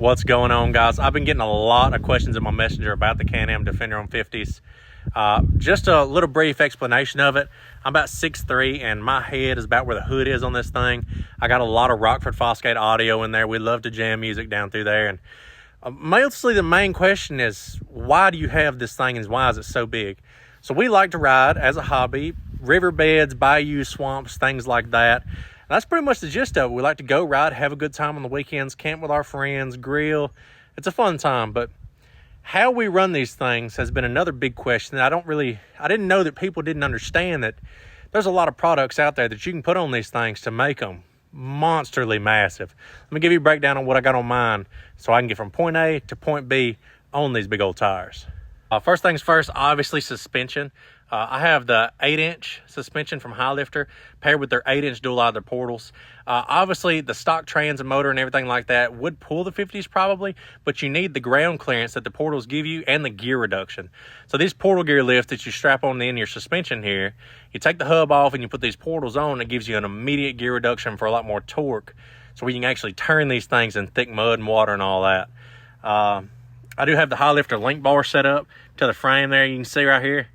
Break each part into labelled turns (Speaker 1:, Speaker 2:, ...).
Speaker 1: What's going on, guys? I've been getting a lot of questions in my messenger about the Canam Defender on 50s. Just a little brief explanation of it. I'm about 6'3", and my head is about where the hood is on this thing. I got a lot of Rockford Fosgate audio in there. We love to jam music down through there. And mostly the main question is, why do you have this thing and why is it so big? So we like to ride as a hobby, riverbeds, bayous, swamps, things like that. That's pretty much the gist of it. We like to go ride, have a good time on the weekends, camp with our friends, grill. It's a fun time, but how we run these things has been another big question. I didn't know that people didn't understand that there's a lot of products out there that you can put on these things to make them monsterly massive. Let me give you a breakdown on what I got on mine so I can get from point A to point B on these big old tires. First things first, obviously suspension. I have the 8-inch suspension from Highlifter paired with their 8-inch dual either portals. Obviously, the stock trans and motor and everything like that would pull the 50s probably, but you need the ground clearance that the portals give you and the gear reduction. So these portal gear lifts that you strap on the end of your suspension here, you take the hub off and you put these portals on, it gives you an immediate gear reduction for a lot more torque. So we can actually turn these things in thick mud and water and all that. I do have the Highlifter link bar set up to the frame there. You can see right here.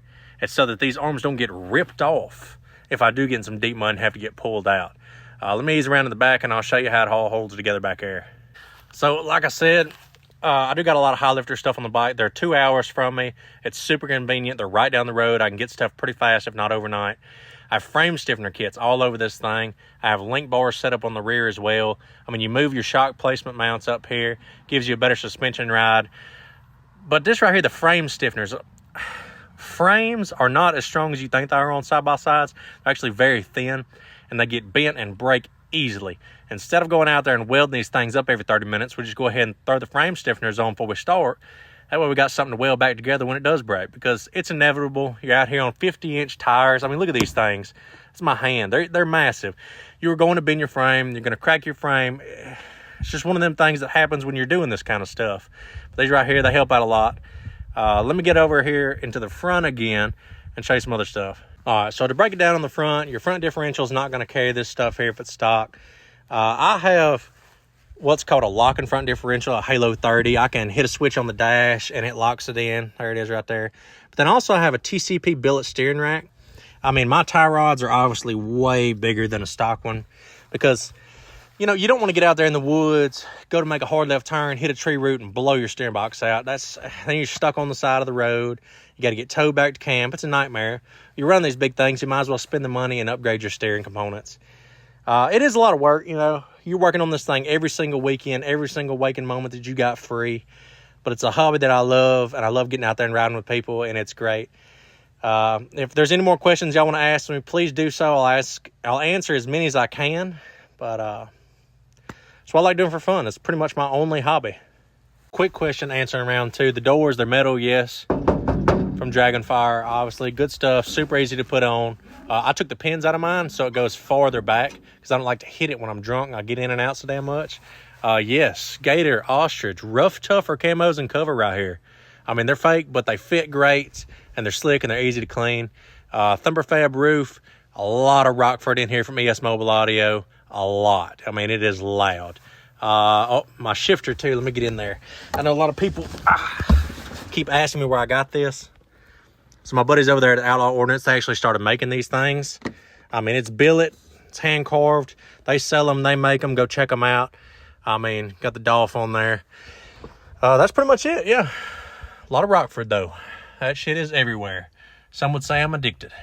Speaker 1: It's so that these arms don't get ripped off if I do get in some deep mud and have to get pulled out. Let me ease around in the back and I'll show you how it all holds together back there. So like I said, I do got a lot of Highlifter stuff on the bike. They're 2 hours from me. It's super convenient. They're right down the road. I can get stuff pretty fast, if not overnight. I have frame stiffener kits all over this thing. I have link bars set up on the rear as well. I mean, you move your shock placement mounts up here, gives you a better suspension ride. But this right here, the frame stiffeners, frames are not as strong as you think they are on side-by-sides. They're actually very thin, and they get bent and break easily. Instead of going out there and welding these things up every 30 minutes, we just go ahead and throw the frame stiffeners on before we start. That way we got something to weld back together when it does break, because it's inevitable. You're out here on 50-inch tires. I mean, look at these things. It's my hand. They're massive. You're going to bend your frame. You're going to crack your frame. It's just one of them things that happens when you're doing this kind of stuff. But these right here, they help out a lot. Let me get over here into the front again and show you some other stuff. All right, so to break it down on the front, your front differential is not going to carry this stuff here if it's stock. I have what's called a lock and front differential, a Halo 30. I can hit a switch on the dash and it locks it in. There it is right there. But then also I have a TCP Billet Steering rack. I mean, my tie rods are obviously way bigger than a stock one because, you know, you don't want to get out there in the woods, go to make a hard left turn, hit a tree root, and blow your steering box out. Then you're stuck on the side of the road. You got to get towed back to camp. It's a nightmare. You run these big things, you might as well spend the money and upgrade your steering components. It is a lot of work, you know. You're working on this thing every single weekend, every single waking moment that you got free. But it's a hobby that I love, and I love getting out there and riding with people, and it's great. If there's any more questions y'all want to ask me, please do so. I'll answer as many as I can. But that's what I like doing for fun. It's pretty much my only hobby. Quick question answering round two. The doors, they're metal, yes. From Dragonfire, obviously. Good stuff, super easy to put on. I took the pins out of mine so it goes farther back because I don't like to hit it when I'm drunk. I get in and out so damn much. Yes, Gator, Ostrich, Rough Tough camos and cover right here. I mean, they're fake, but they fit great, and they're slick, and they're easy to clean. ThumperFab roof, a lot of Rockford in here from ES Mobile Audio. A lot. I mean, it is loud. Oh, my shifter too. Let me get in there. I know a lot of people keep asking me where I got this. So my buddies over there at Outlaw Ordnance, they actually started making these things. I mean, it's billet. It's hand carved. They sell them. They make them. Go check them out. I mean, got the Dolph on there. That's pretty much it. Yeah. A lot of Rockford though. That shit is everywhere. Some would say I'm addicted.